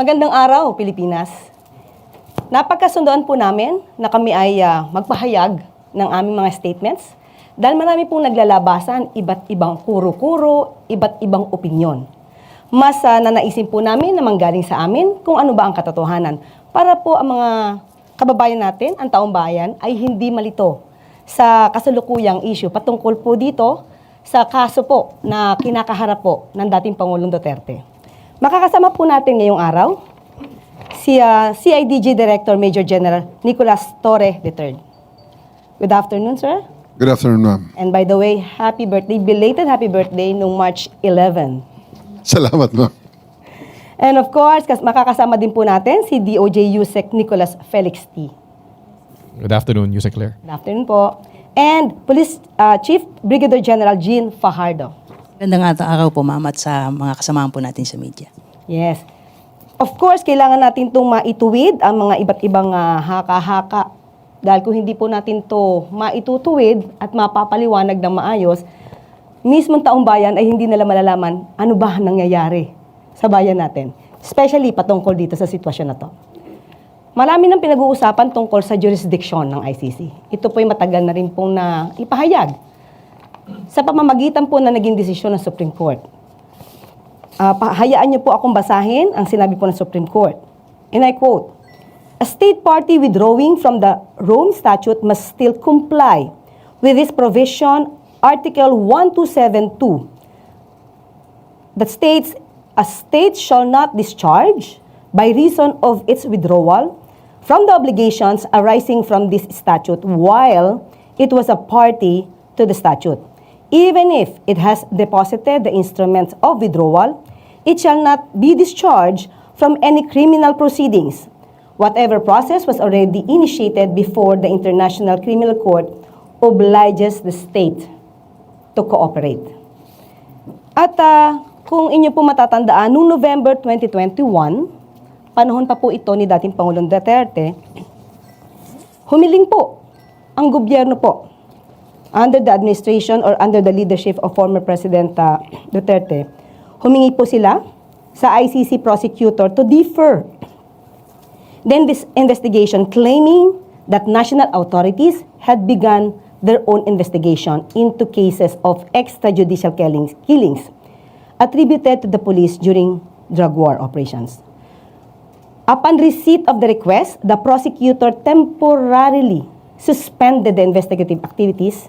Magandang araw, Pilipinas. Napagkasundoan po namin na kami ay magpahayag ng aming mga statements dahil marami pong naglalabasan, iba't ibang kuro-kuro, iba't ibang opinyon. Mas nanaisin po namin na manggaling sa amin kung ano ba ang katotohanan para po ang mga kababayan natin, ang taong bayan, ay hindi malito sa kasalukuyang issue patungkol po dito sa kaso po na kinakaharap po ng dating Pangulong Duterte. Makakasama po natin ngayong araw si CIDG Director Major General Nicolas Torre III. Good afternoon, sir. Good afternoon, ma'am. And by the way, happy birthday, belated happy birthday nung March 11. Salamat, ma'am. And of course, makakasama din po natin si DOJ USEC Nicolas Felix T. Good afternoon, Yusek Claire. Good afternoon po. And Police Chief Brigadier General Jean Fajardo. Magandang araw po, ma'am, at sa mga kasamahan po natin sa media. Yes. Of course, kailangan natin itong maituwid ang mga iba't ibang haka-haka. Dahil kung hindi po natin to maitutuwid at mapapaliwanag ng maayos, mismong taong bayan ay hindi nila malalaman ano ba nangyayari sa bayan natin. Especially patungkol dito sa sitwasyon na to. Marami nang pinag-uusapan tungkol sa jurisdiction ng ICC. Ito po ay matagal na rin pong ipahayag sa pamamagitan po na naging desisyon ng Supreme Court. Hayaan niyo po akong basahin ang sinabi po ng Supreme Court. And I quote, "A state party withdrawing from the Rome Statute must still comply with this provision, Article 1272, that states, a state shall not discharge by reason of its withdrawal from the obligations arising from this statute while it was a party to the statute. Even if it has deposited the instruments of withdrawal, it shall not be discharged from any criminal proceedings. Whatever process was already initiated before the International Criminal Court obliges the state to cooperate." At kung inyo po matatandaan, noong November 2021, panahon pa po ito ni dating Pangulong Duterte, humiling po ang gobyerno po under the administration or under the leadership of former President Duterte. Humingi po sila sa ICC prosecutor to defer the investigation, claiming that national authorities had begun their own investigation into cases of extrajudicial killings attributed to the police during drug war operations. Upon receipt of the request, the prosecutor temporarily suspended the investigative activities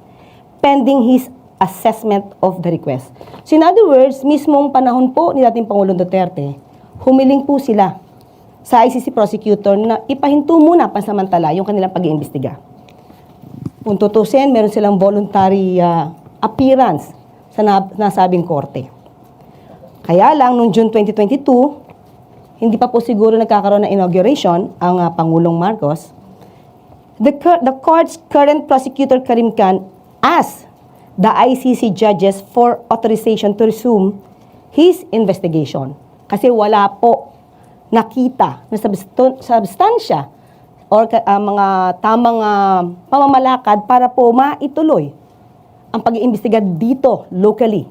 pending his assessment of the request. So in other words, mismong panahon po ni dating Pangulong Duterte, humiling po sila sa ICC prosecutor na ipahinto muna pansamantala yung kanilang pag-iimbestiga. Kung tutusin, meron silang voluntary appearance sa nasabing korte. Kaya lang, noong June 2022, hindi pa po siguro nagkakaroon ng inauguration ang Pangulong Marcos. The court's current prosecutor Karim Khan asked the ICC judges for authorization to resume his investigation kasi wala po nakita na substansya or mga tamang pamamalakad para po maituloy ang pag-iimbestiga dito locally.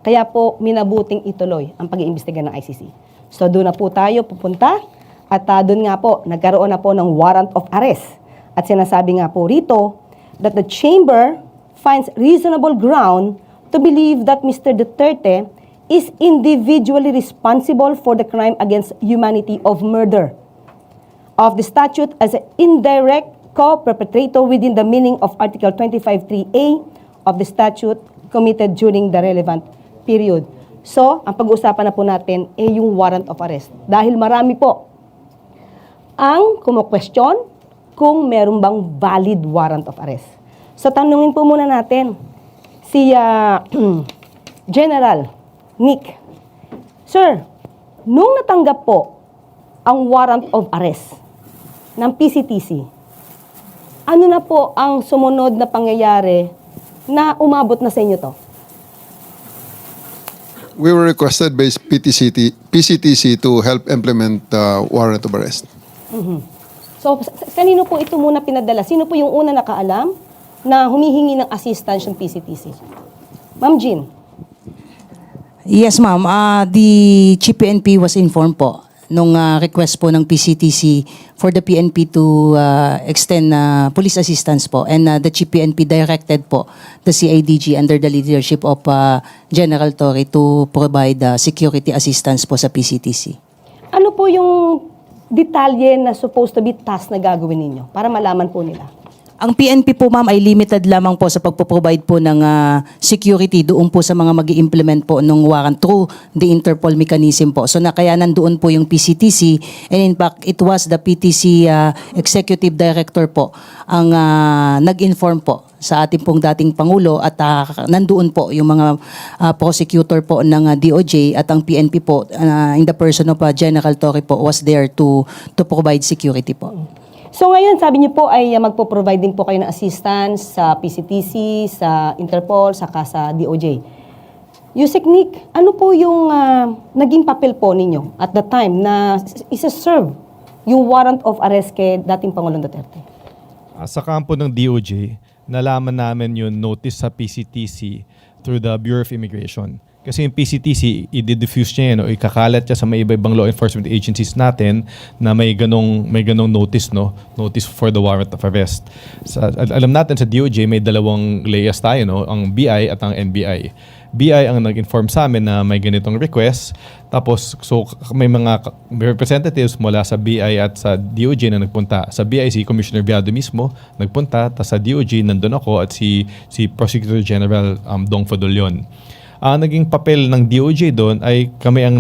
Kaya po minabuting ituloy ang pag-iimbestiga ng ICC. So doon na po tayo pupunta at doon nga po nagkaroon na po ng warrant of arrest. At sinasabi nga po rito that the chamber finds reasonable ground to believe that Mr. Duterte is individually responsible for the crime against humanity of murder of the statute as an indirect co-perpetrator within the meaning of Article 25(3)(a) of the statute committed during the relevant period. So, ang pag-uusapan na po natin ay yung warrant of arrest. Dahil marami po ang kumu-question kung meron bang valid warrant of arrest. So, tanungin po muna natin si General Nick. Sir, nung natanggap po ang warrant of arrest ng PCTC, ano na po ang sumunod na pangyayari na umabot na sa inyo to? We were requested by PCTC to help implement the warrant of arrest. So, kanino po ito muna pinadala? Sino po yung una nakaalam na humihingi ng assistance yung PCTC? Ma'am Jean. Yes, ma'am. The Chief PNP was informed po nung request po ng PCTC for the PNP to extend police assistance po, and the Chief PNP directed po the CIDG under the leadership of General Torre to provide security assistance po sa PCTC. Ano po yung detalye na supposed to be task na gagawin ninyo para malaman po nila? Ang PNP po, ma'am, ay limited lamang po sa pagpo-provide po ng security doon po sa mga mag-i-implement po ng warrant through the Interpol mechanism po. So kaya nandoon po yung PCTC, and in fact, it was the PTC Executive Director po ang nag-inform po sa ating pong dating Pangulo, at nandoon po yung mga prosecutor po ng DOJ, at ang PNP po in the person of General Torre po was there to provide security po. So ngayon, sabi niyo po ay magpo-provide din po kayo ng assistance sa PCTC, sa Interpol, saka sa DOJ. Yusek Nick, ano po yung naging papel po ninyo at the time na isa-serve yung warrant of arrest kay dating Pangulong Duterte? Sa kampo ng DOJ, nalaman namin yung notice sa PCTC through the Bureau of Immigration. Kasi yung PCTC, i-diffuse niya yan, o ikakalat niya sa may iba-ibang law enforcement agencies natin na may ganong notice, no? Notice for the warrant of arrest. Alam natin sa DOJ, may dalawang layers tayo, no? Ang BI at ang NBI. BI ang nag-inform sa amin na may ganitong request. Tapos, so may mga representatives mula sa BI at sa DOJ na nagpunta. Sa BI, si Commissioner Biado mismo nagpunta. Tapos sa DOJ, nandun ako, at si Prosecutor General Dong Fodolion. Ang naging papel ng DOJ doon ay kami ang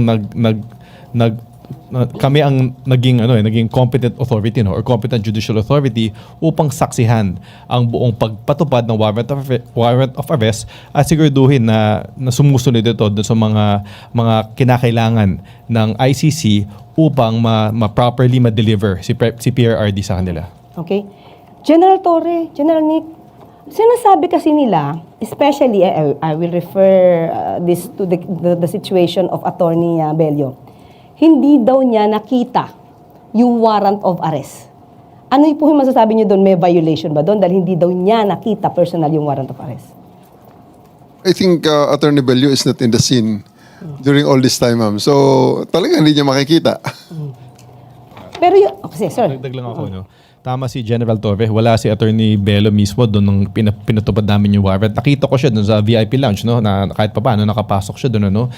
naging competent authority, no, or competent judicial authority upang saksihan ang buong pagpatupad ng warrant of arrest at siguraduhin na sumusunod ito doon sa mga kinakailangan ng ICC upang ma-properly ma-deliver si PRRD sa kanila. Okay? General Torre, General Nick, sinasabi kasi nila, especially, I will refer this to the situation of Attorney Bello. Hindi daw niya nakita yung warrant of arrest. Ano po yung masasabi niyo doon? May violation ba doon? Dahil hindi daw niya nakita personal yung warrant of arrest. I think Attorney Bello is not in the scene during all this time, ma'am. So, talaga hindi niya makikita. Pero yun, kasi sir. Dagdag lang ako, no? Tama si General Torre. Wala si Attorney Bello mismo doon nung pinatupad namin yung warrant. Nakita ko siya doon sa VIP lounge, no? Na kahit pa paano nakapasok siya doon, no?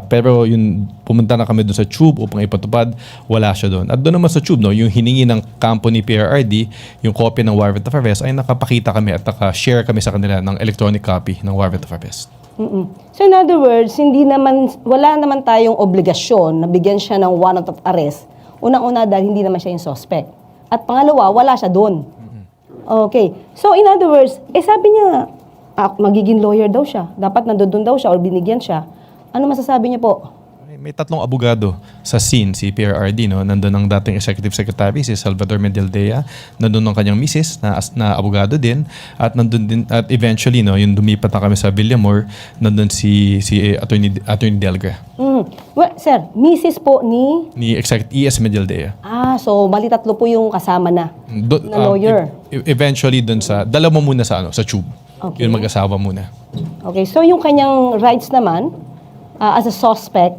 Pero yung pumunta na kami doon sa tube upang ipatupad, wala siya doon. At doon naman sa tube, no, yung hiningi ng kampo ni PRRD, yung copy ng warrant of arrest, ay nakapakita kami at naka-share kami sa kanila ng electronic copy ng warrant of arrest. So in other words, wala naman tayong obligasyon na bigyan siya ng warrant of arrest. Unang-una dahil hindi naman siya yung suspect. At pangalawa, wala siya doon. Okay. So in other words, sabi niya, magiging lawyer daw siya. Dapat nandoon daw siya or binigyan siya. Ano masasabi niya po? May tatlong abogado sa scene, si PRRD, no? Nandun ang dating Executive Secretary, si Salvador Medialdea. Nandun ang kanyang misis na abogado din. At nandun din, at eventually, no, yung lumipat na kami sa Villamor, nandun si Attorney Delgra. Well, sir, misis po Ni Executive ES Medialdea. so bali tatlo po yung kasama na lawyer. Eventually, dun sa, dalawa muna sa tube. Okay. Yung mag-asawa muna. Okay, so yung kanyang rights naman, as a suspect,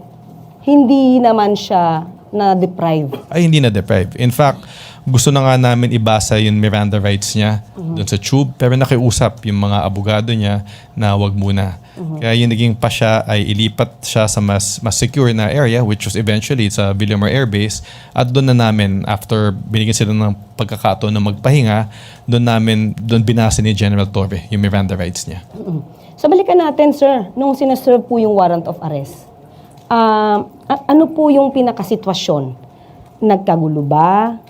hindi naman siya na-deprive. Ay, hindi na-deprive. In fact, gusto na nga namin ibasa yung Miranda rights niya doon sa tube, pero nakiusap yung mga abogado niya na wag muna. Kaya yung naging pa siya ay ilipat siya sa mas secure na area, which was eventually sa Villamor Air Base. At doon na namin, after binigyan sila ng pagkakataon na magpahinga, doon binasa ni General Torre yung Miranda rights niya. So balikan natin, sir, nung sinaserve po yung warrant of arrest. Ano po yung pinakasitwasyon? Nagkagulo ba?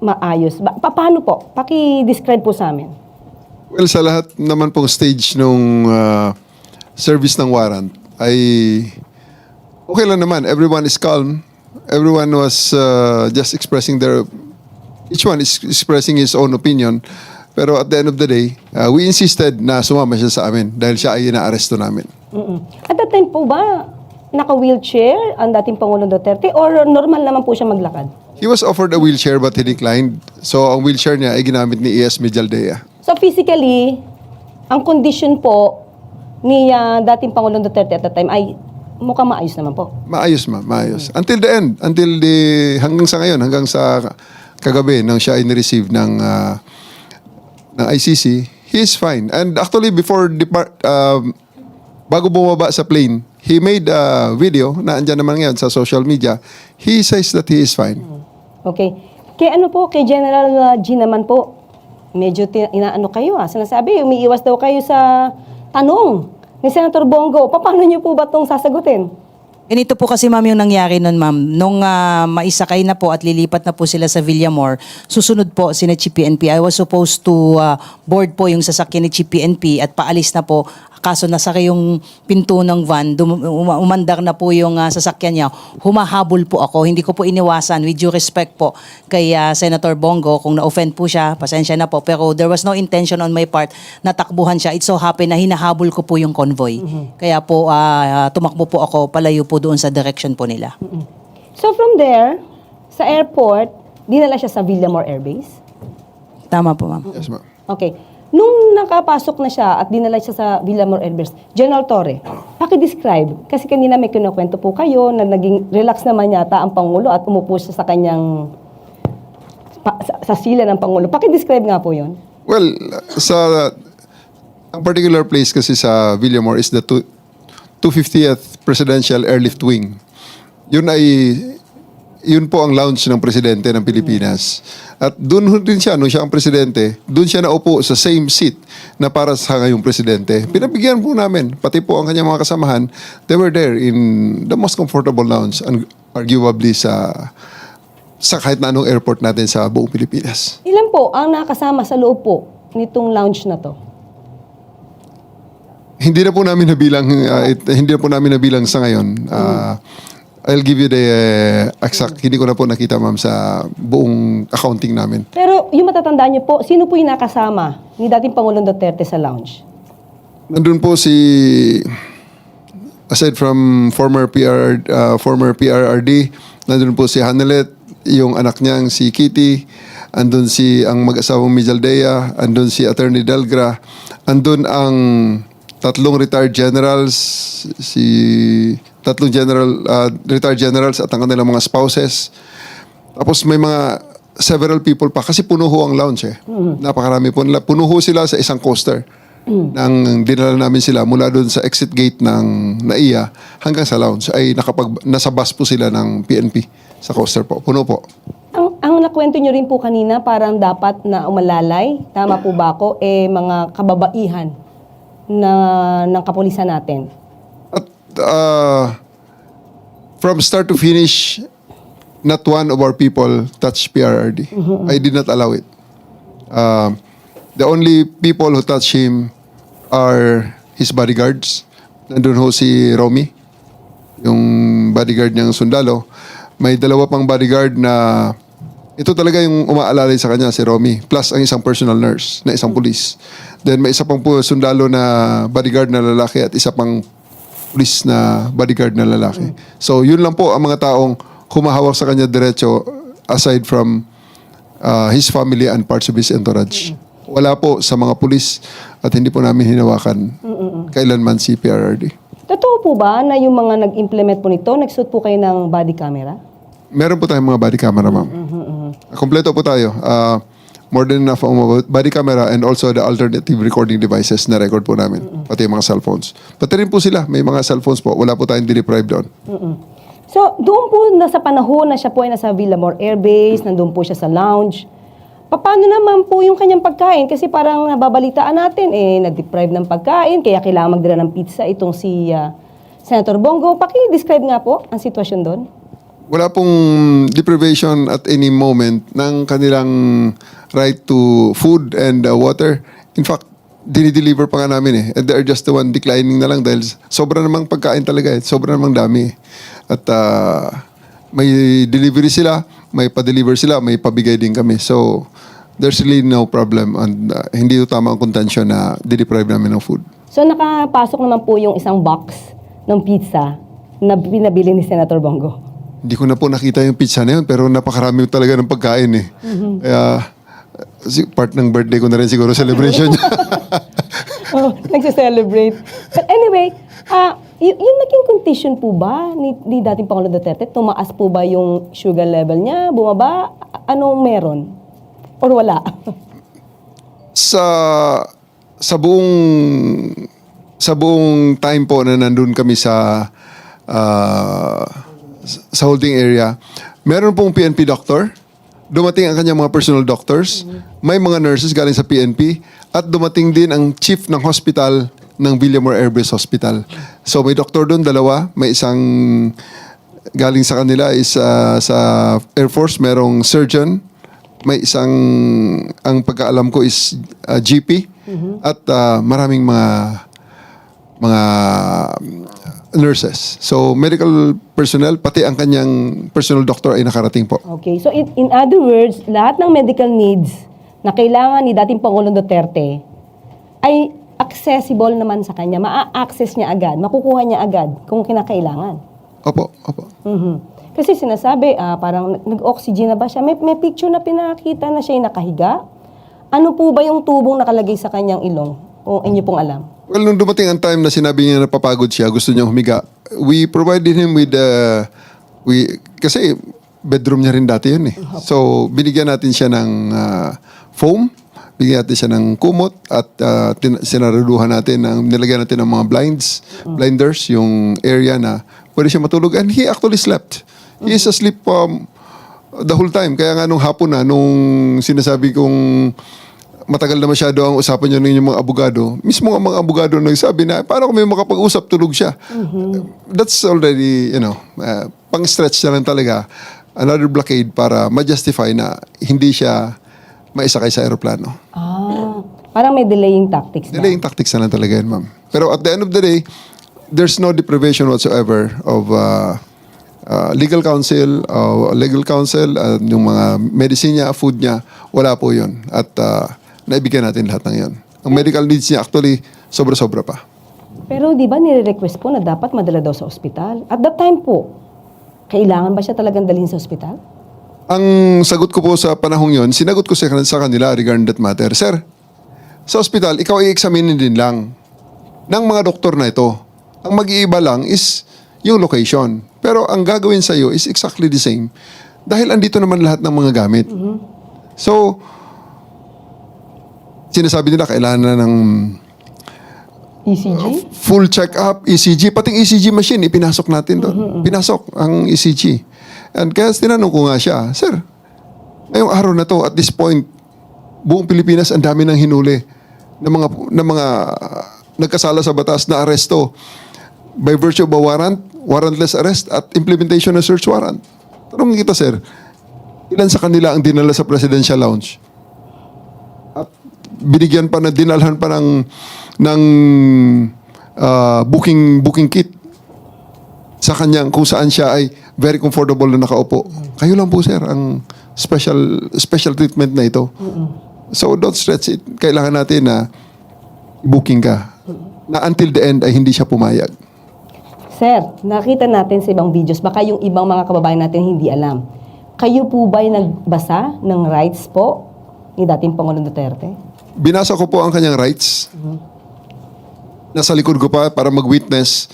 Maayos ba? Paano po? Paki-describe po sa amin. Well, sa lahat naman pong stage nung service ng warrant ay okay lang naman. Everyone is calm. Everyone was just expressing each one is expressing his own opinion. Pero at the end of the day, we insisted na sumama siya sa amin dahil siya ay inaaresto namin. At that time po ba, naka-wheelchair ang dating Pangulong Duterte or normal naman po siya maglakad? He was offered a wheelchair but he declined. So ang wheelchair niya ay ginamit ni ES Medialdea. So physically, ang condition po ni dating Pangulong Duterte at that time ay mukhang maayos naman po. Maayos, ma'am. Maayos. Until the end. Hanggang sa ngayon. Hanggang sa kagabi nang siya ay nireceive ng ICC. He is fine. And actually, bago bumaba sa plane, he made a video na andyan naman ngayon sa social media. He says that he is fine. Okay. Kay General G naman po, medyo inaano kayo Sinasabi, umiiwas daw kayo sa tanong ni Senator Bongo. Paano niyo po ba itong sasagutin? Ganito po kasi ma'am yung nangyari nun ma'am. Nung maisakay na po at lilipat na po sila sa Villamor, susunod po si Chief PNP. I was supposed to board po yung sasakyan ni Chief PNP at paalis na po. Kaso nasakay yung pinto ng van, umandar na po yung sasakyan niya. Humahabol po ako. Hindi ko po iniwasan with due respect po kay Senator Bongo. Kung na-offend po siya, pasensya na po. Pero there was no intention on my part na takbuhan siya. It so happened na hinahabol ko po yung convoy. Kaya po tumakbo po ako palayo po doon sa direction po nila. So from there, sa airport, dinala siya sa Villamor Air Base? Tama po ma'am. Yes, ma'am. Okay. Nung nakapasok na siya at dinala siya sa Villamor Air Base, General Torre, paki-describe. Kasi kanina may kinukwento po kayo na naging relax naman yata ang Pangulo at umupo siya sa kanyang sa sila ng Pangulo. Paki-describe nga po yun. Well, ang particular place kasi sa Villamor is the 250th Presidential Airlift Wing. Yun po ang lounge ng presidente ng Pilipinas. At doon din siya, nung siya ang presidente, doon siya naupo sa same seat na para sa ngayong presidente. Pinabigyan po namin, pati po ang kanyang mga kasamahan, they were there in the most comfortable lounge, and arguably sa kahit na anong airport natin sa buong Pilipinas. Ilan po ang nakasama sa loob po nitong lounge na to? Hindi na po namin nabilang sa ngayon. I'll give you the exact, hindi ko na po nakita ma'am sa buong accounting namin. Pero yung matatandaan niyo po, sino po yung nakasama ni dating Pangulong Duterte sa lounge? Nandun po aside from former PRRD, nandun po si Hanelet, yung anak niyang si Kitty, andun ang mag-asawang Mijaldea, andun si Attorney Delgra, andun ang tatlong retired generals, retired generals at ang kanilang mga spouses. Tapos may several people pa kasi puno ho ang lounge Napakarami po nila. Puno ho sila sa isang coaster. Nang dinala namin sila mula doon sa exit gate ng NAIA hanggang sa lounge ay nasa bus po sila ng PNP sa coaster po. Puno po. Ang nakwento niyo rin po kanina, parang dapat na umalalay, tama po ba ako, mga kababaihan ng kapulisan natin. At from start to finish, not one of our people touched PRRD. I did not allow it. The only people who touched him are his bodyguards. Nandun ho si Romy, yung bodyguard niyang sundalo. May dalawa pang bodyguard na ito talaga yung umaalalay sa kanya, si Romy. Plus ang isang personal nurse na isang police. Then may isa pang sundalo na bodyguard na lalaki at isa pang police na bodyguard na lalaki. So yun lang po ang mga taong humahawak sa kanya diretso aside from his family and parts of his entourage. Wala po sa mga police at hindi po namin hinawakan kailanman si PRRD. Totoo po ba na yung mga nag-implement po nito, nagsuot po kayo ng body camera? Meron po tayong mga body camera, ma'am. Kompleto po tayo. More than enough ang body camera and also the alternative recording devices na record po namin. Pati yung mga cellphones. Pati rin po sila, may mga cellphones po. Wala po tayong deprived doon. So, doon po sa panahon na siya po ay nasa Villamor Air Base, nandun po siya sa lounge, paano naman po yung kanyang pagkain? Kasi parang nababalitaan natin, nag-deprive ng pagkain, kaya kailangan magdala ng pizza itong si Senator Bongo. Paki-describe nga po ang sitwasyon doon. Wala pong deprivation at any moment ng kanilang right to food and water. In fact, dinideliver pa nga namin And they're just the one declining na lang dahil sobra namang pagkain talaga Sobra namang dami. At may delivery sila, may pa-deliver sila, may pabigay din kami. So, there's really no problem and hindi ito tama ang contention na dideprive namin ng food. So, nakapasok naman po yung isang box ng pizza na pinabili ni Senator Bongo. Hindi ko na po nakita yung pizza na yun, pero napakarami talaga ng pagkain Kaya, part ng birthday ko na rin siguro celebration niya. Nagse-celebrate. But anyway, Yung naging condition po ba ni dating Pangulong Duterte, tumaas po ba yung sugar level niya? Bumaba? Anong meron? Or wala? Sa buong time po na nandun kami sa holding area, meron pong PNP doctor, dumating ang kanyang mga personal doctors, may mga nurses galing sa PNP, at dumating din ang chief ng hospital ng Villamor Air Base Hospital. So may doktor doon, dalawa, may isang galing sa kanila is sa Air Force, merong surgeon, may isang, ang pagkaalam ko is GP, at maraming mga nurses. So medical personnel, pati ang kanyang personal doctor ay nakarating po. Okay. So in other words, lahat ng medical needs na kailangan ni dating Pangulong Duterte ay accessible naman sa kanya. Ma-access niya agad, makukuha niya agad kung kinakailangan. Opo. Kasi sinasabi, parang nag-oxygen na ba siya? May picture na pinakita na siya nakahiga. Ano po ba yung tubong nakalagay sa kanyang ilong? Kung inyo pong alam. Well, nung dumating ang time na sinabi niya napapagod siya, gusto niya humiga, we provided him with, kasi bedroom niya rin dati yun eh. So, binigyan natin siya ng foam, bigyan natin siya ng kumot, at sinaraduhan natin, nilagyan natin ng mga blinders, yung area na pwede siya matulog. And he actually slept. He is asleep the whole time. Kaya nga nung hapon na, nung sinasabi kong matagal na masyado ang usapan niyo ng inyong mga abogado, mismo ang mga abogado nagsabi na, paano kami makapag-usap, tulog siya. That's already, pang-stretch na lang talaga. Another blockade para ma-justify na hindi siya maisakay sa aeroplano. Parang may delaying tactics ba? Delaying tactics na lang talaga yan, ma'am. Pero at the end of the day, there's no deprivation whatsoever of legal counsel, yung mga medicine niya, food niya, wala po yun. At naibigyan natin lahat ng yun. Ang medical needs niya actually, sobra-sobra pa. Pero di ba nire-request po na dapat madala daw sa ospital? At that time po, kailangan ba siya talagang dalhin sa ospital? Ang sagot ko po sa panahong yon, sinagot ko sa kanila regarding that matter, Sir, sa ospital, ikaw i-examinin din lang ng mga doktor na ito. Ang mag-iiba lang is yung location. Pero ang gagawin sa iyo is exactly the same. Dahil andito naman lahat ng mga gamit. So, sinasabi nila kailangan na ng ECG? full check-up, ECG, pating ECG machine, ipinasok natin doon. Pinasok ang ECG. And kaya tinanong ko nga siya, Sir, ngayong araw na to, at this point, buong Pilipinas, ang dami ng hinuli ng mga nagkasala sa batas na aresto by virtue of a warrant, warrantless arrest, at implementation ng search warrant. Tanong kita, Sir, ilan sa kanila ang dinala sa presidential lounge? At binigyan pa na, dinalhan pa ng booking kit sa kanyang kung saan siya ay very comfortable na nakaupo. Kayo lang po, sir, ang special treatment na ito. So don't stretch it. Kailangan natin na booking ka. Na until the end ay hindi siya pumayag. Sir, nakita natin sa ibang videos, baka yung ibang mga kababayan natin hindi alam. Kayo po ba'y nagbasa ng rights po ni dating Pangulong Duterte? Binasa ko po ang kanyang rights. Nasa likod ko pa para mag-witness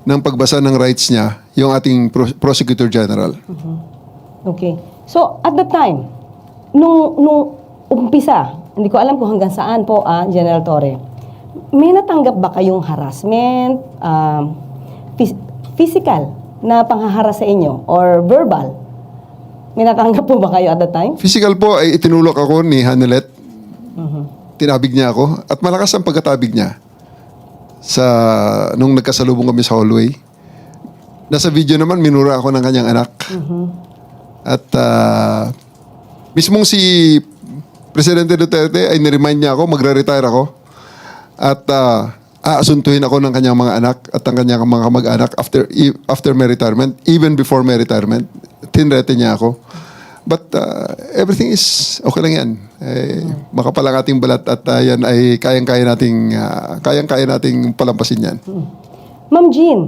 ng pagbasa ng rights niya, yung ating Prosecutor General. Okay. So, at the time, nung umpisa, hindi ko alam kung hanggang saan po, General Torre, may natanggap ba kayong harassment, physical na panghaharas sa inyo, or verbal? May natanggap po ba kayo at the time? Physical po ay itinulak ako ni Hanelet. Tinabig niya ako at malakas ang pagkatabig niya nung nagkasalubong kami sa hallway. Nasa video naman, minura ako ng kanyang anak. At mismong si Presidente Duterte ay niremind niya ako, magre-retire ako. At aasuntuhin ako ng kanyang mga anak at ang kanyang mga kamag-anak after my retirement, even before my retirement. Tinrete niya ako. But everything is okay lang yan. Makapal ang ating balat at yan ay kayang-kaya nating palampasin yan. Ma'am Jean,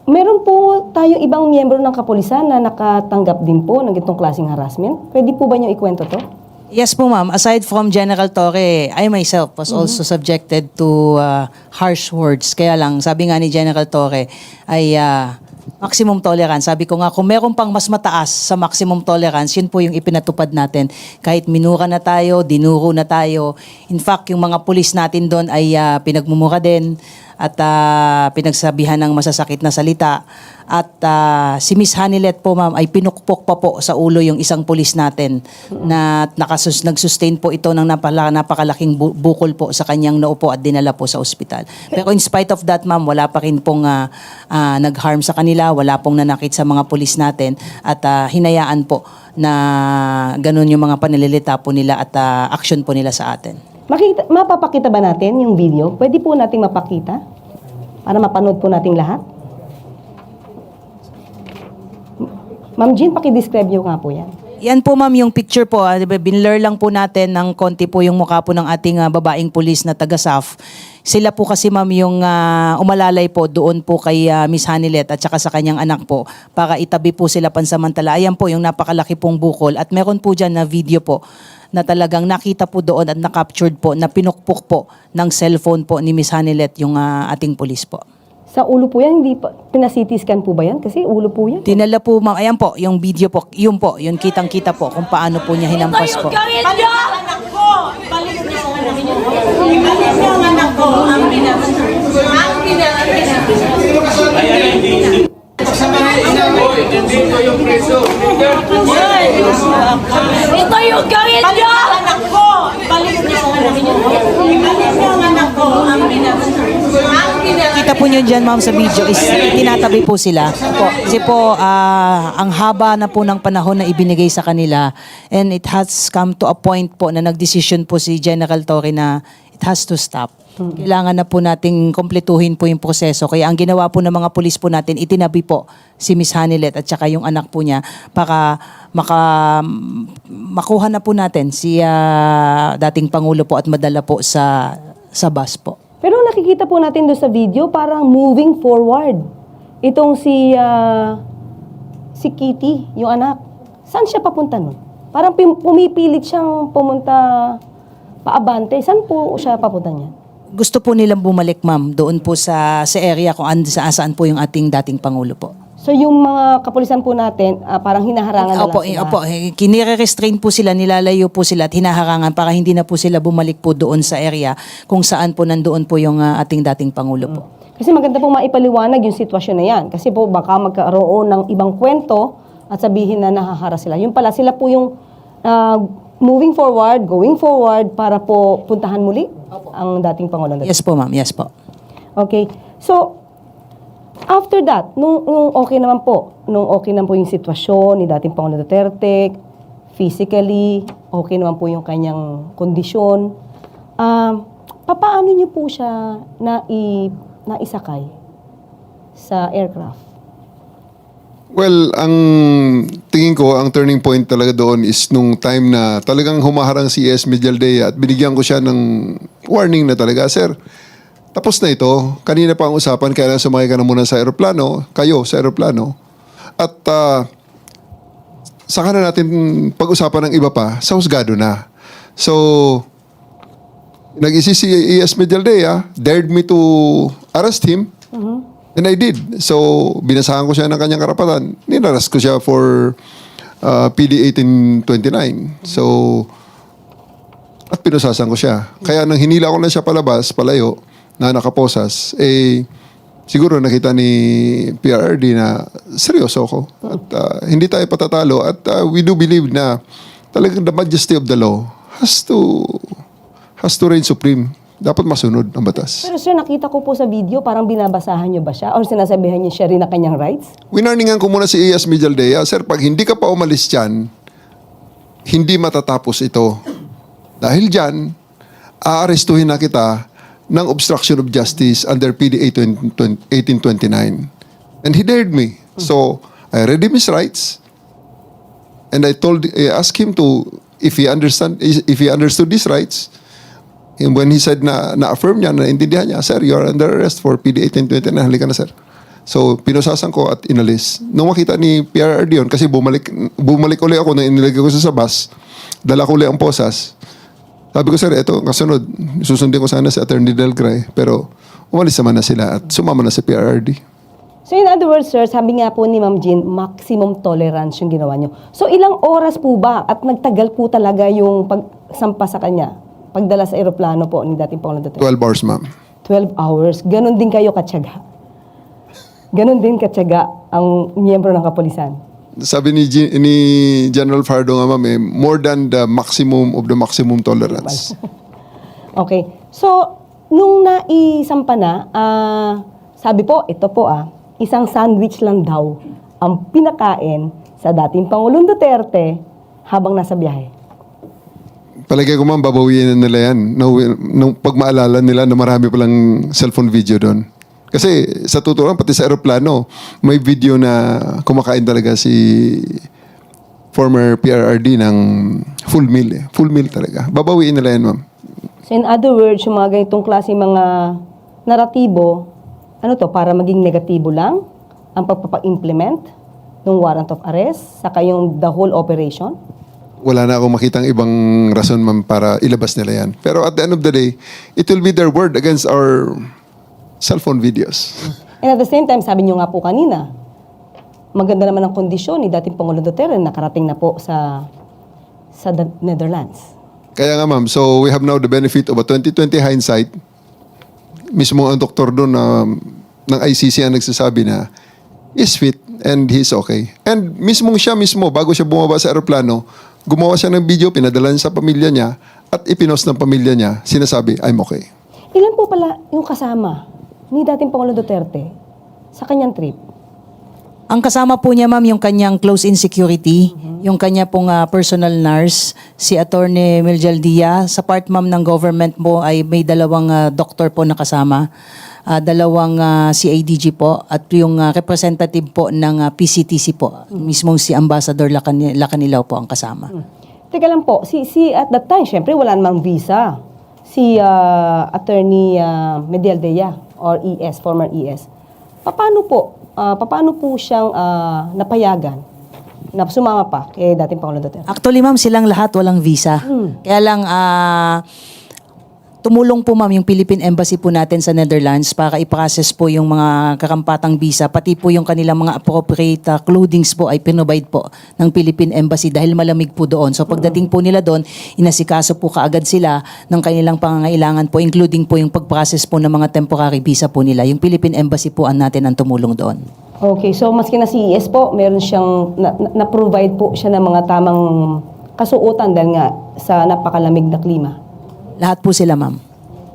meron po tayong ibang miyembro ng kapulisan na nakatanggap din po ng itong klaseng harassment. Pwede po ba niyo ikwento to? Yes po ma'am, aside from General Torre, I myself was also subjected to harsh words. Kaya lang, sabi nga ni General Torre ay maximum tolerance. Sabi ko nga, kung meron pang mas mataas sa maximum tolerance, yun po yung ipinatupad natin. Kahit minura na tayo, dinuro na tayo. In fact, yung mga pulis natin doon ay pinagmumura din at pinagsabihan ng masasakit na salita. At si Miss Hanilet po ma'am ay pinukpok pa po sa ulo yung isang pulis natin na nag-sustain po ito ng napakalaking bukol po sa kanyang noo po at dinala po sa ospital. Pero in spite of that ma'am, wala pa rin pong nag-harm sa kanila, wala pong nanakit sa mga pulis natin at hinayaan po na ganun yung mga pananalita po nila at action po nila sa atin. Mapapakita ba natin yung video? Pwede po nating mapakita para mapanood po nating lahat? Ma'am Jean, pakidescribe niyo nga po yan. Yan po ma'am yung picture po, binlur lang po natin ng konti po yung mukha po ng ating babaeng pulis na taga-SAF. Sila po kasi ma'am yung umalalay po doon po kay Miss Hanilet at saka sa kanyang anak po para itabi po sila pansamantala. Ayan po yung napakalaki pong bukol at meron po dyan na video po na talagang nakita po doon at na-captured po na pinukpok po ng cellphone po ni Miss Hanilet yung ating pulis po. Sa ulo po yan, hindi pa, pina-CT scan po ba yan? Kasi ulo po yan. Dinala po ma'am, ayan po, yung video po, yun kitang-kita po kung paano po niya hinampas po. Balik niyo ang anak ko! Balik niyo ang anak ko! Balik niyo ang anak ko! Ang ito yung gawin niyo! Balik ang anak ko! Balik niyo ang anak ko! Balik niyo ang anak ko! Ang Kita po nyo dyan ma'am sa video is tinatabi po sila. Kasi po ang haba na po ng panahon na ibinigay sa kanila and it has come to a point po na nagdesisyon po si General Torre na it has to stop. Kailangan na po nating kompletuhin po yung proseso. Kaya ang ginawa po ng mga pulis po natin, itinabi po si Miss Hanilet at saka yung anak po niya para makuha na po natin si dating Pangulo po at madala po sa bus po. Pero nakikita po natin doon sa video, parang moving forward. Itong si Kitty, yung anak. Saan siya papunta nun? Parang pumipilit siyang pumunta paabante. Saan po siya papunta niya? Gusto po nilang bumalik ma'am doon po sa area kung saan po yung ating dating Pangulo po. So yung mga kapulisan po natin, parang hinaharangan na lang sila. Opo, kinire-restrain po sila, nilalayo po sila at hinaharangan para hindi na po sila bumalik po doon sa area kung saan po nandoon po yung ating dating Pangulo po. Kasi maganda pong maipaliwanag yung sitwasyon na yan. Kasi po baka magkaroon ng ibang kwento at sabihin na nahahara sila. Yung pala, sila po yung moving forward, going forward para po puntahan muli ang dating Pangulo. Yes po ma'am, yes po. Okay. So, after that, nung okay naman po, yung sitwasyon ni dating Pangulo Duterte, physically, okay naman po yung kanyang kondisyon, papaano niyo po siya naisakay sa aircraft? Well, ang tingin ko, ang turning point talaga doon is nung time na talagang humaharang si ES Medialdea at binigyan ko siya ng warning na talaga, sir, tapos na ito. Kanina pa ang usapan, kaya lang sumakay ka na muna sa aeroplano, kayo sa aeroplano. At saka na natin pag-usapan ng iba pa, sa husgado na. So, nag-isip si ES Medialdea, dared me to arrest him, and I did. So, binasahan ko siya ng kanyang karapatan. Ninaras ko siya for PD 1829. So, at pinusasan ko siya. Kaya nang hinila ko na siya palabas, palayo, na nakaposas, siguro nakita ni PRRD na seryoso ako. At hindi tayo patatalo. At we do believe na talagang the majesty of the law has to reign supreme. Dapat masunod ang batas. Pero sir, nakita ko po sa video, parang binabasahan niyo ba siya? Or sinasabihan niyo siya rin na kanyang rights? Winarningan ko muna si ES Medialdea, sir, pag hindi ka pa umalis dyan, hindi matatapos ito. Dahil dyan, aarestuhin na kita ng obstruction of justice under PD 1829. And he dared me. So, I read him his rights, and I asked him to, if he understood his rights. And when he said na-affirm niya, na-intindihan niya, sir, you are under arrest for PD 1829. Halika na, sir. So, pinusasan ko at inalis. Nung makita ni PRRD yun, kasi bumalik uli ako nung inilagay ko sa bus, dala ko uli ang posas. Sabi ko, sir, eto, kasunod, susundin ko sana si Attorney Del Gray, pero umalis naman na sila at sumama na si PRRD. So in other words, sir, sabi nga po ni Ma'am Jean, maximum tolerance yung ginawa nyo. So ilang oras po ba at nagtagal po talaga yung pagsampa sa kanya, pagdala sa eroplano po ni dating Pangulong Duterte? 12 hours, ma'am. 12 hours. Ganon din kayo katyaga. Ganon din katyaga ang miyembro ng kapulisan. Sabi ni General Fardo nga, ma'am, more than the maximum of the maximum tolerance. Okay. So, nung naisampa na, sabi po, ito po isang sandwich lang daw ang pinakain sa dating Pangulong Duterte habang nasa biyahe. Palagay ko, ma'am, babawiin na nila yan. Nung pag maalala nila na marami palang cellphone video doon. Kasi sa totoo lang, pati sa aeroplano, may video na kumakain talaga si former PRRD ng full meal. Full meal talaga. Babawiin nila yan, ma'am. So in other words, yung mga ganitong klase mga naratibo, ano to, para maging negatibo lang ang pagpapa-implement ng warrant of arrest, saka yung the whole operation? Wala na akong makitang ibang rason, ma'am, para ilabas nila yan. Pero at the end of the day, it will be their word against our cellphone videos. And at the same time, sabi nyo nga po kanina, maganda naman ang kondisyon ni dating Pangulong Duterte, nakarating na po sa Netherlands. Kaya nga, ma'am, so we have now the benefit of a 2020 hindsight. Mismo ang doktor doon ng ICC ang nagsasabi na is fit and he's okay. And siya mismo, bago siya bumaba sa aeroplano, gumawa siya ng video, pinadala niya sa pamilya niya, at ipinost ng pamilya niya, sinasabi, I'm okay. Ilan po pala yung kasama ni dating Pangulong Duterte sa kanyang trip? Ang kasama po niya, ma'am, yung kanyang close-in security, yung kanya pong personal nurse, si Attorney Miljaldia. Sa part, ma'am, ng government po ay may dalawang doktor po na kasama, dalawang CADG po, at yung representative po ng PCTC po, mismong si Ambassador Lacanilaw po ang kasama. Teka lang po, at that time, syempre wala namang visa. Si Attorney Medialdea or ES, former ES. Paano po siyang napayagan na sumama pa kay dating Pangulong Duterte? Actually, ma'am, silang lahat walang visa. Kaya lang, tumulong po, ma'am, yung Philippine Embassy po natin sa Netherlands para i-process po yung mga karampatang visa, pati po yung kanilang mga appropriate clothings po ay pinobide po ng Philippine Embassy dahil malamig po doon. So pagdating po nila doon, inasikaso po kaagad sila ng kanilang pangangailangan po, including po yung pag-process po ng mga temporary visa po nila. Yung Philippine Embassy po natin ang tumulong doon. Okay, so maski na si ES po, meron siyang na-provide po siya ng mga tamang kasuotan dahil nga sa napakalamig na klima. Lahat po sila, ma'am.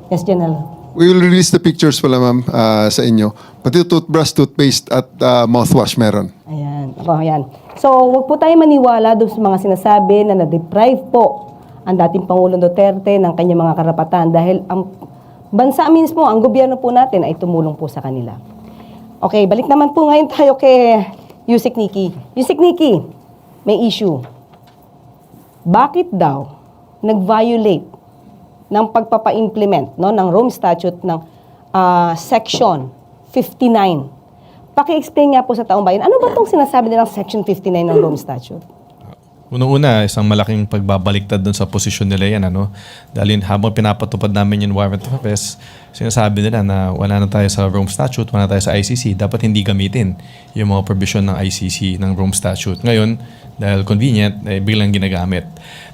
Yes, General. We will release the pictures pala, ma'am, sa inyo. Pati toothbrush, toothpaste, at mouthwash meron. Ayan. Ayan. So, huwag po tayo maniwala doon sa mga sinasabi na na-deprive po ang dating Pangulong Duterte ng kanyang mga karapatan dahil ang bansa mismo, ang gobyerno po natin ay tumulong po sa kanila. Okay, balik naman po ngayon tayo kay Yusek Nikki. Yusek Nikki, may issue. Bakit daw nag-violate ng pagpapa-implement ng Rome Statute ng Section 59? Paki-explain nga po sa taong bayan, ano ba itong sinasabi nilang Section 59 ng Rome Statute? Unang-una, isang malaking pagbabaliktad dun sa posisyon nila yan. Dahil habang pinapatupad namin yung warrant of arrest, sinasabi nila na wala na tayo sa Rome Statute, wala na tayo sa ICC, dapat hindi gamitin yung mga provision ng ICC, ng Rome Statute. Ngayon, dahil convenient, biglang ginagamit.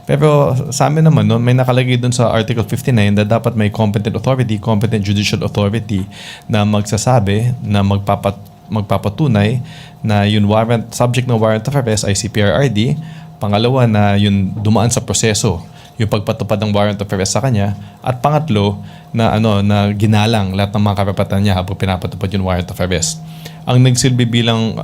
Pero sa amin naman, may nakalagay dun sa Article 59 na dapat may competent authority, competent judicial authority na magsasabi na magpapatunay na yung warrant, subject ng warrant of arrest ay si PRRD. Pangalawa, na yung dumaan sa proseso, yung pagpatupad ng warrant of arrest sa kanya. At pangatlo, na ginalang lahat ng mga karapatan niya habang pinapatupad yung warrant of arrest. Ang nagsilbi bilang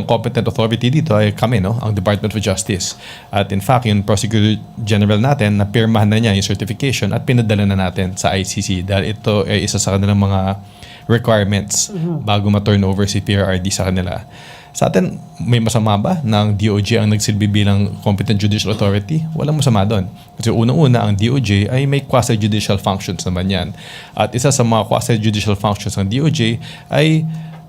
competent authority dito ay kami, ang Department of Justice. At in fact, yung Prosecutor General natin, napirmahan na niya yung certification at pinadala na natin sa ICC dahil ito ay isa sa kanilang mga requirements bago ma-turn over si PRRD sa kanila. Sa atin, may masama ba na ang DOJ ang nagsilbi bilang competent judicial authority? Walang masama doon. Kasi unang-una, ang DOJ ay may quasi-judicial functions naman yan. At isa sa mga quasi-judicial functions ng DOJ ay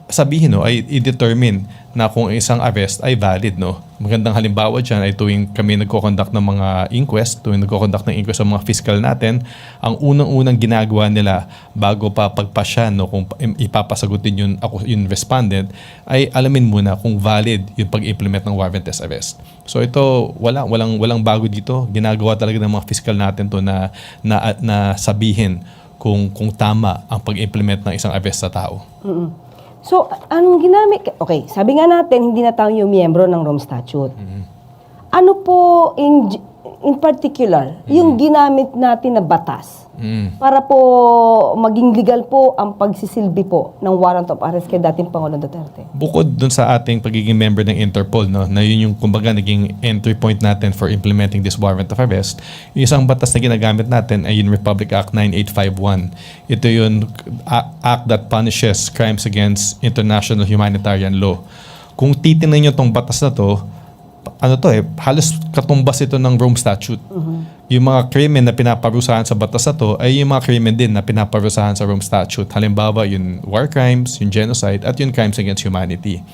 sabihin, no, ay i-determine na kung isang arrest ay valid, no. Magandang halimbawa dyan ay tuwing kami nagko-conduct ng mga inquest, tuwing nagko-conduct ng inquest sa mga fiscal natin, ang unang-unang ginagawa nila bago pa pagpasya, no, kung ipapasagutin yung respondent, ay alamin muna kung valid yung pag-implement ng warrantless arrest. So ito, walang bago dito. Ginagawa talaga ng mga fiscal natin to na sabihin kung tama ang pag-implement ng isang arrest sa tao. So, anong ginamit? Okay, sabi nga natin, hindi na tayo yung miyembro ng Rome Statute. Ano po, in particular, yung ginamit natin na batas para po maging legal po ang pagsisilbi po ng warrant of arrest kay dating Pangulong Duterte? Bukod dun sa ating pagiging member ng Interpol, no, na yun yung kumbaga naging entry point natin for implementing this warrant of arrest, yung isang batas na ginagamit natin ay yung Republic Act 9851. Ito yung act that punishes crimes against international humanitarian law. Kung titingnan nyo tong batas na to, halos katumbas ito ng Rome Statute. Yung mga krimen na pinaparusahan sa batas na to ay yung mga krimen din na pinaparusahan sa Rome Statute. Halimbawa, yung war crimes, yung genocide, at yung crimes against humanity.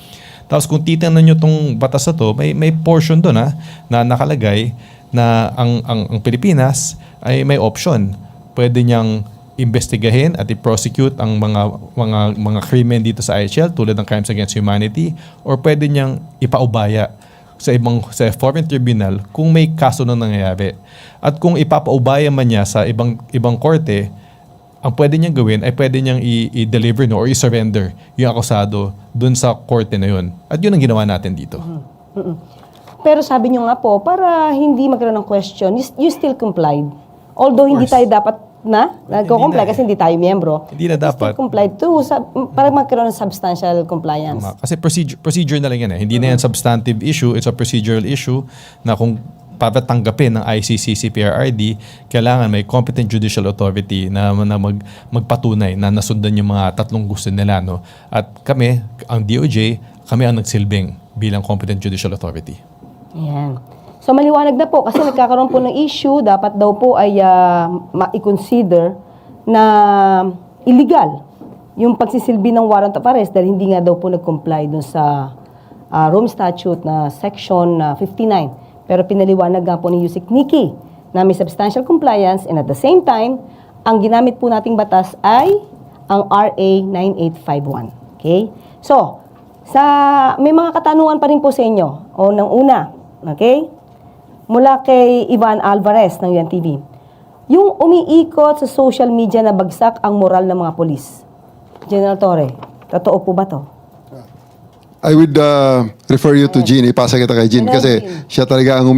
Tapos kung titingnan nyo itong batas na to, may portion doon na nakalagay na ang Pilipinas ay may option. Pwede niyang investigahin at i-prosecute ang mga krimen dito sa IHL tulad ng crimes against humanity, or pwede niyang ipaubaya sa foreign tribunal kung may kaso na nangyayari. At kung ipapaubaya man niya sa ibang korte, ang pwede niyang gawin ay pwede niyang i-deliver or i-surrender yung akusado dun sa korte na yun. At yun ang ginawa natin dito. Pero sabi niyo nga po, para hindi magkaroon ng question, you still complied. Although hindi tayo dapat nagko-comply kasi hindi tayo miyembro. Hindi na dapat. Still complied too, para magkaroon ng substantial compliance. Tama. Kasi procedure na lang yan. Hindi na yan substantive issue, it's a procedural issue na kung papatanggapin ng ICC, CPRRD, kailangan may competent judicial authority na magpatunay na nasundan yung mga tatlong gusto nila. No? At kami, ang DOJ, kami ang nagsilbing bilang competent judicial authority. Ayan. So maliwanag na po kasi nagkakaroon po ng issue, dapat daw po ay ma-consider na illegal yung pagsisilbi ng warrant of arrest dahil hindi nga daw po nag-comply dun sa Rome Statute na Section 59. Pero pinaliwanag nga po ni Yusek Nikki na may substantial compliance and at the same time, ang ginamit po nating batas ay ang RA 9851. Okay? So, may mga katanungan pa rin po sa inyo. O nang una, okay? Mula kay Ivan Alvarez ng UNTV. Yung umiikot sa social media na bagsak ang moral ng mga polis. General Torre, totoo po ba to? I would refer you to Jean. Ipasa kita kay Jean. Hello, Kasi Jean. siya talaga ang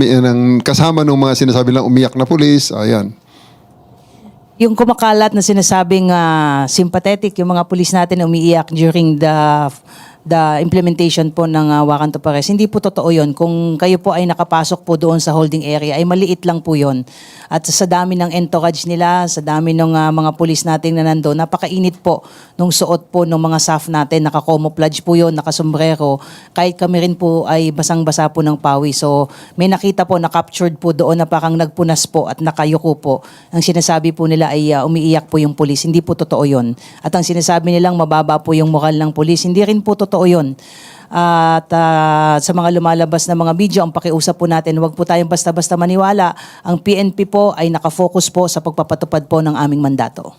kasama ng mga sinasabi lang umiyak na pulis. Ayan. Yung kumakalat na sinasabing sympathetic, yung mga pulis natin na umiiyak during the implementation po ng warrant of arrest. Hindi po totoo yun. Kung kayo po ay nakapasok po doon sa holding area, ay maliit lang po yun. At sa dami ng entourage nila, sa dami ng mga pulis natin na nandoon, napakainit po nung suot po ng mga staff natin. Naka-camouflage po yun, nakasombrero. Kahit kami rin po ay basang-basa po ng pawi. So may nakita po, na-captured po doon na parang nagpunas po at nakayuko po. Ang sinasabi po nila ay umiiyak po yung pulis. Hindi po totoo yun. At ang sinasabi nilang mababa po yung moral ng pulis, hindi rin po totoo yun. At sa mga lumalabas na mga video, ang pakiusap po natin, huwag po tayong basta-basta maniwala. Ang PNP po ay nakafocus po sa pagpapatupad po ng aming mandato.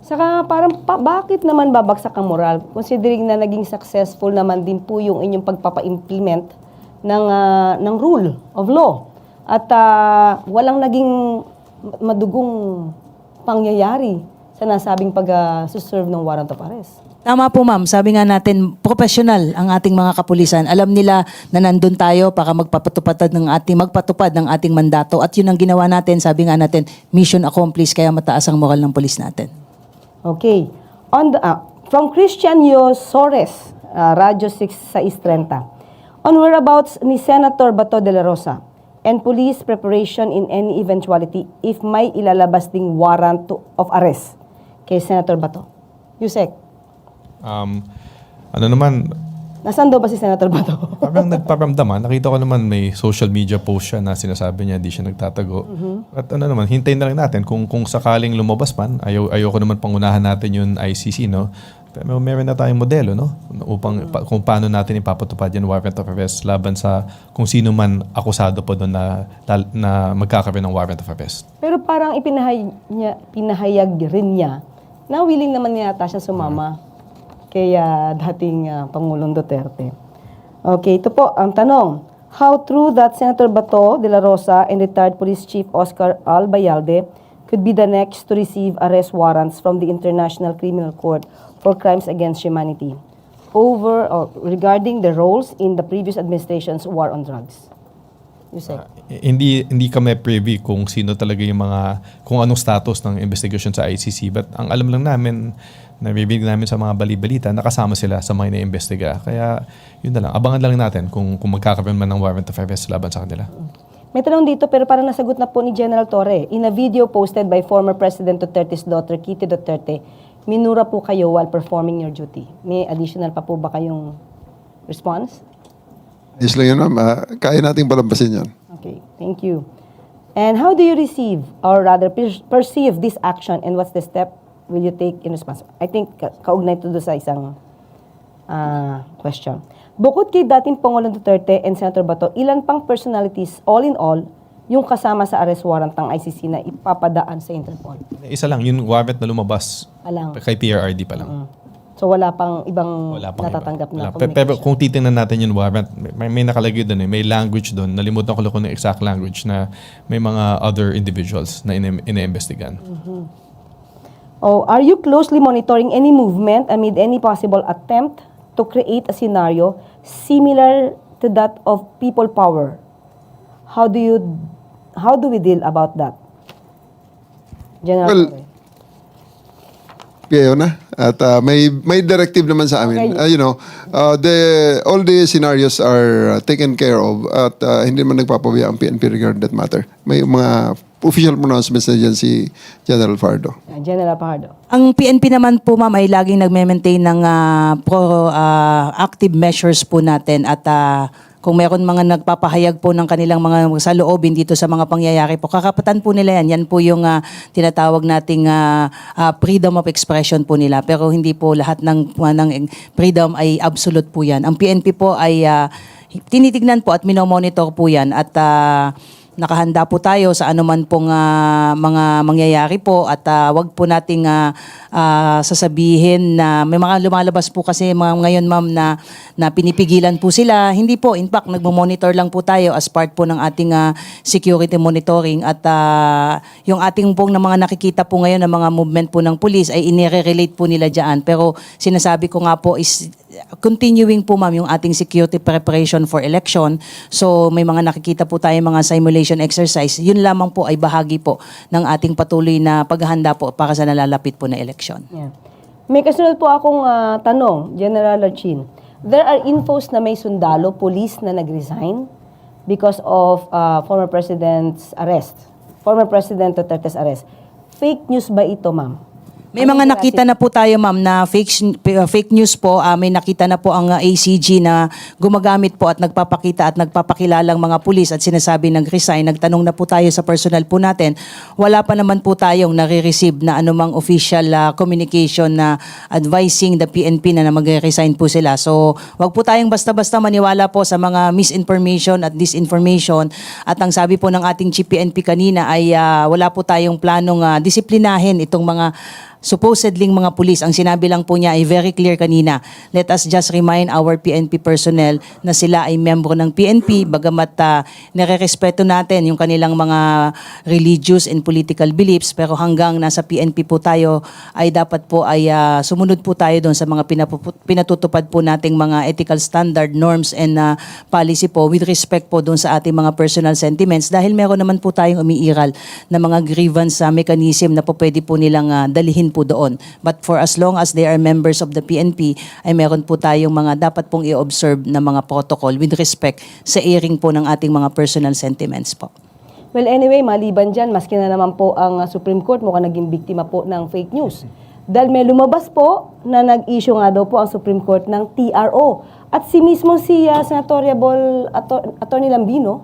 Saka parang bakit naman babagsak ang moral? Considering na naging successful naman din po yung inyong pagpapa-implement ng rule of law. At walang naging madugong pangyayari sa nasabing pag-serve ng warrant of arrest. Tama po ma'am, sabi nga natin, professional ang ating mga kapulisan. Alam nila na nandun tayo para magpatupad ng ating mandato. At yun ang ginawa natin, sabi nga natin, mission accomplished, kaya mataas ang moral ng pulis natin. Okay. From Christian Sores, Radyo 630. On whereabouts ni Senator Bato de la Rosa and police preparation in any eventuality if may ilalabas ding warrant of arrest kay Senator Bato. Yusek, nasaan daw ba si Senator Bato? Parang nagparamdaman. Nakita ko naman may social media post siya na sinasabi niya di siya nagtatago. At hintayin na lang natin kung sakaling lumabas man, ayoko naman pangunahan natin yung ICC, no? Pero meron na tayong modelo, no? Upang kung paano natin ipapatupad yung warrant of arrest laban sa kung sino man akusado po doon na magkakaroon ng warrant of arrest. Pero parang pinahayag rin niya na willing naman yata siya sumama kay dating Pangulong Duterte. Okay, ito po ang tanong. How true that Senator Bato de la Rosa and retired Police Chief Oscar Albayalde could be the next to receive arrest warrants from the International Criminal Court for crimes against humanity regarding the roles in the previous administration's war on drugs? Yusek. Hindi kami privy kung sino talaga yung kung anong status ng investigation sa ICC, but ang alam lang namin, nabibig namin sa mga bali-balita, nakasama sila sa mga ina-investiga. Kaya yun na lang, abangan lang natin kung magkakaroon man ng warrant of arrest laban sa kanila. May tanong dito pero parang nasagot na po ni General Torre. In a video posted by former President Duterte's daughter, Kitty Duterte, minura po kayo while performing your duty. May additional pa po ba kayong response? Yes lang yun, ma'am. Kaya nating palampasin yan. Okay, thank you. And how do you receive or rather perceive this action and what's the step will you take in response? I think kaugnay ito doon sa isang question. Bukod kay dating Pangulong Duterte and Senator Bato, ilan pang personalities all in all yung kasama sa arrest warrant ng ICC na ipapadaan sa Interpol? Isa lang, yung warrant na lumabas Alang. kay PRRD pa lang. So wala pang ibang Wala pang natatanggap iba. na Wala. Pero kung titingnan natin yung warrant, may nakalagay doon may language doon. Nalimutan ko lang kung yung exact language na may mga other individuals na ina-investigan. Oh, are you closely monitoring any movement amid any possible attempt to create a scenario similar to that of people power? How do we deal about that? General Well, Torre. Kaya na. At may directive naman sa amin. Okay. All the scenarios are taken care of at hindi man nagpapabaya ang PNP regarding that matter. May mga official pronouncements na dyan si General Fardo. General Pardo. Ang PNP naman po ma'am ay laging nagme-maintain ng active measures po natin at kung meron mga nagpapahayag po ng kanilang mga saloobin dito sa mga pangyayari po, kakapatan po nila yan. Yan po yung tinatawag nating freedom of expression po nila. Pero hindi po lahat ng freedom ay absolute po yan. Ang PNP po ay tinitignan po at minomonitor po yan at nakahanda po tayo sa anuman pong mga mangyayari po at wag po nating sasabihin na may mga lumalabas po kasi ngayon ma'am na pinipigilan po sila. Hindi po, in fact, nagmo-monitor lang po tayo as part po ng ating security monitoring at yung ating pong na mga nakikita po ngayon ng mga movement po ng police ay inire-relate po nila dyan. Pero sinasabi ko nga po is continuing po ma'am yung ating security preparation for election. So may mga nakikita po tayo mga simulation exercise. Yun lamang po ay bahagi po ng ating patuloy na paghahanda po para sa nalalapit po na election. Yeah. May kasunod po akong tanong, General Archin. There are infos na may sundalo, police na nag-resign because of former President's arrest. Former President Duterte's arrest. Fake news ba ito, ma'am? May mga nakita na po tayo ma'am na fake news po. May nakita na po ang ACG na gumagamit po at nagpapakita at nagpapakilalang mga pulis at sinasabi nag-resign. Nagtanong na po tayo sa personal po natin. Wala pa naman po tayong nare-receive na anumang official communication na advising the PNP na mag-resign po sila. So wag po tayong basta-basta maniwala po sa mga misinformation at disinformation. At ang sabi po ng ating Chief PNP kanina ay wala po tayong planong disiplinahin itong mga supposedly mga pulis. Ang sinabi lang po niya ay very clear kanina. Let us just remind our PNP personnel na sila ay membro ng PNP bagamat nire-respeto natin yung kanilang mga religious and political beliefs pero hanggang nasa PNP po tayo ay dapat po ay sumunod po tayo doon sa mga pinatutupad po nating mga ethical standard, norms and policy po with respect po doon sa ating mga personal sentiments dahil meron naman po tayong umiiral na mga grievance mechanism na po pwede po nilang dalihin po doon. But for as long as they are members of the PNP, ay meron po tayong mga dapat pong i-observe na mga protocol with respect sa airing po ng ating mga personal sentiments po. Well, anyway, maliban dyan, maski na naman po ang Supreme Court mukhang naging biktima po ng fake news. Dahil may lumabas po na nag-issue nga daw po ang Supreme Court ng TRO. At mismo si Senatoriable Attorney Lambino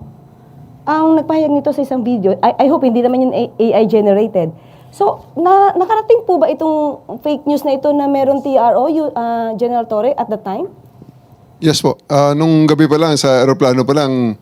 ang nagpahayag nito sa isang video. I hope hindi naman yun AI generated. So, nakarating po ba itong fake news na ito na meron TRO, General Torre, at the time? Yes po. Nung gabi pa lang, sa aeroplano pa lang,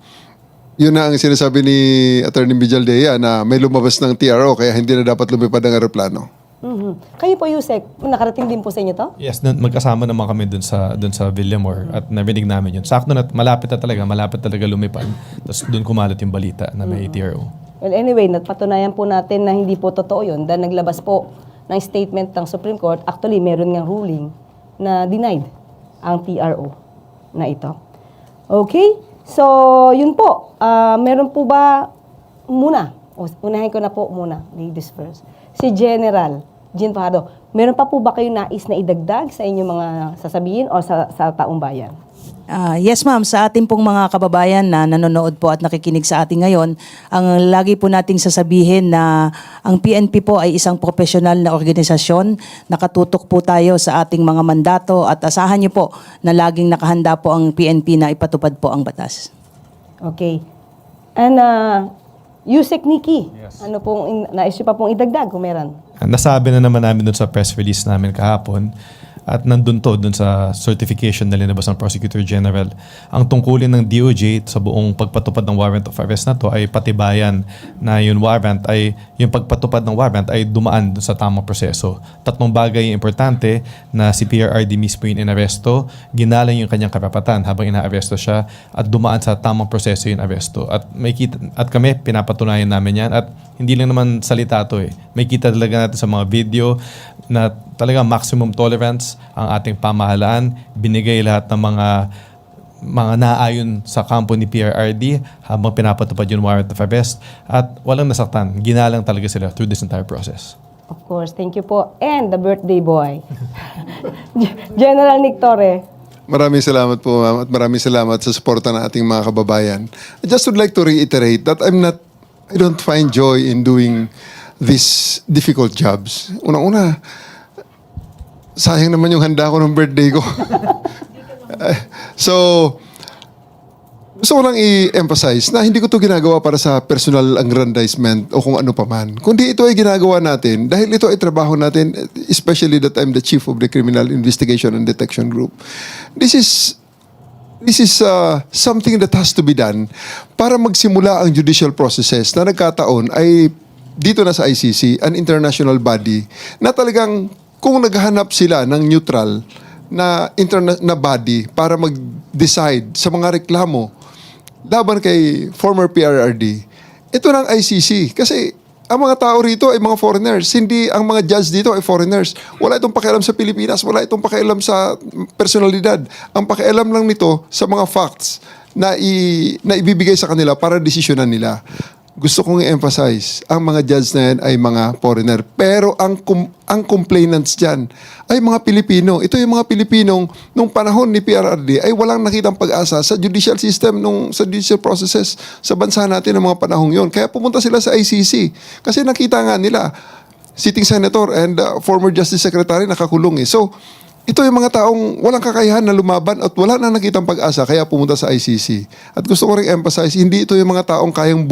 yun na ang sinasabi ni Attorney Vijaldea na may lumabas ng TRO kaya hindi na dapat lumipad ng aeroplano. Mhm. Kayo po, Yusek, nakarating din po sa inyo to? Yes, magkasama naman kami dun sa Villamor at narinig namin yun. Sakto na malapit talaga lumipad. Tapos dun kumalat yung balita na may TRO. Well, anyway, napatunayan po natin na hindi po totoo yun dahil naglabas po ng statement ng Supreme Court. Actually, meron ngang ruling na denied ang TRO na ito. Okay? So, yun po. Meron po ba muna? Unahin ko na po muna. Ladies first. Si General Jean Fajardo, meron pa po ba kayo nais na idagdag sa inyong mga sasabihin o sa taong bayan? Yes ma'am, sa ating pong mga kababayan na nanonood po at nakikinig sa ating ngayon, ang lagi po nating sasabihin na ang PNP po ay isang profesional na organisasyon. Nakatutok po tayo sa ating mga mandato at asahan niyo po na laging nakahanda po ang PNP na ipatupad po ang batas. Okay. And Yusek Nikki, Yes. ano pong nais niyo pa pong idagdag kung meron? Nasabi na naman namin dun sa press release namin kahapon at nandun sa certification na linabas ng Prosecutor General. Ang tungkulin ng DOJ sa buong pagpatupad ng warrant of arrest na to ay patibayan na yung pagpatupad ng warrant ay dumaan dun sa tamang proseso. Tatlong bagay yung importante na si PRRD mismo yung inaresto, ginalang yung kanyang karapatan habang inaaresto siya at dumaan sa tamang proseso yung aresto. At kami pinapatunayan namin yan at hindi lang naman salita to eh. May kita talaga natin sa mga video na talaga maximum tolerance ang ating pamahalaan. Binigay lahat ng mga naayon sa kampo ni PRRD habang pinapatupad yung warrant of arrest at walang nasaktan. Ginalang talaga sila through this entire process. Of course, thank you po. And the birthday boy, General Nick Torre. Maraming salamat po, ma'am, at maraming salamat sa suporta ng ating mga kababayan. I just would like to reiterate that I don't find joy in doing these difficult jobs. Una-una, sayang naman yung handa ko ng birthday ko. So, gusto ko lang i-emphasize na hindi ko to ginagawa para sa personal aggrandizement o kung ano pa man. Kundi ito ay ginagawa natin dahil ito ay trabaho natin, especially that I'm the chief of the Criminal Investigation and Detection Group. This is something that has to be done para magsimula ang judicial processes na nagkataon ay dito na sa ICC, an international body, na talagang kung naghahanap sila ng neutral na body para mag-decide sa mga reklamo laban kay former PRRD, ito ng ICC. Kasi ang mga tao rito ay mga foreigners. Hindi ang mga judge dito ay foreigners. Wala itong pakialam sa Pilipinas. Wala itong pakialam sa personalidad. Ang pakialam lang nito sa mga facts na ibibigay sa kanila para desisyonan nila. Gusto kong i-emphasize, ang mga judge na yan ay mga foreigner. Pero ang complainants dyan ay mga Pilipino. Ito yung mga Pilipinong nung panahon ni PRRD ay walang nakitang pag-asa sa judicial system, sa judicial processes sa bansa natin ng mga panahong yon. Kaya pumunta sila sa ICC. Kasi nakita nga nila, sitting senator and former justice secretary nakakulong eh. So, ito yung mga taong walang kakayahan na lumaban at wala na nakitang pag-asa kaya pumunta sa ICC. At gusto ko rin emphasize, hindi ito yung mga taong kayang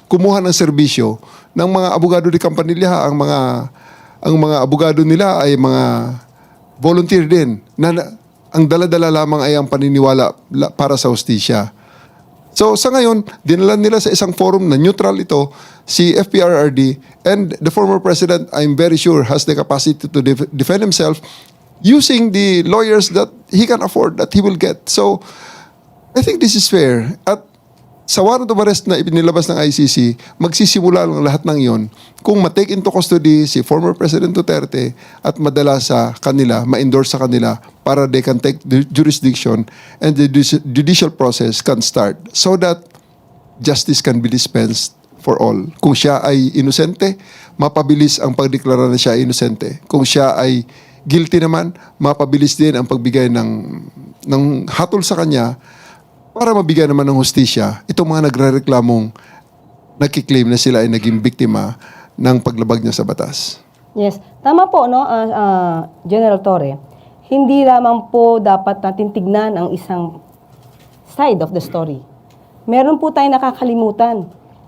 kumuha ng serbisyo ng mga abogado de Campanilla. Ang mga abogado nila ay mga volunteer din na ang dala-dala lamang ay ang paniniwala para sa hustisya. So sa ngayon, dinalan nila sa isang forum na neutral ito, si FPRRD, and the former president, I'm very sure, has the capacity to defend himself using the lawyers that he can afford, that he will get. So, I think this is fair. At sa warrant of arrest na ipinilabas ng ICC, magsisimula lang lahat ng iyon kung ma-take into custody si former President Duterte at madala sa kanila, ma-endorse sa kanila para they can take the jurisdiction and the judicial process can start so that justice can be dispensed for all. Kung siya ay inosente, mapabilis ang pagdeklara na siya ay inosente. Kung siya ay guilty naman, mapabilis din ang pagbigay ng hatol sa kanya para mabigyan naman ng hustisya itong mga nagrereklamong nagkiklaim na sila ay naging biktima ng paglabag niya sa batas. Yes. Tama po, no, General Torre. Hindi lamang po dapat natin tignan ang isang side of the story. Meron po tayong nakakalimutan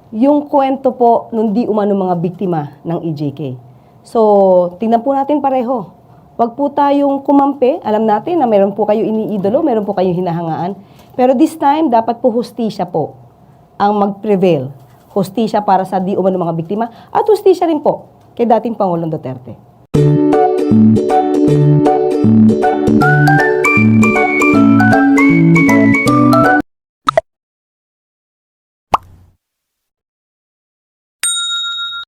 yung kwento po nung di umano mga biktima ng EJK. So, tingnan po natin pareho. Huwag po tayong kumampi. Alam natin na meron po kayo iniidolo, meron po kayong hinahangaan. Pero this time, dapat po hustisya po ang mag-prevail. Hustisya para sa di umano mga biktima at hustisya rin po kay dating Pangulong Duterte.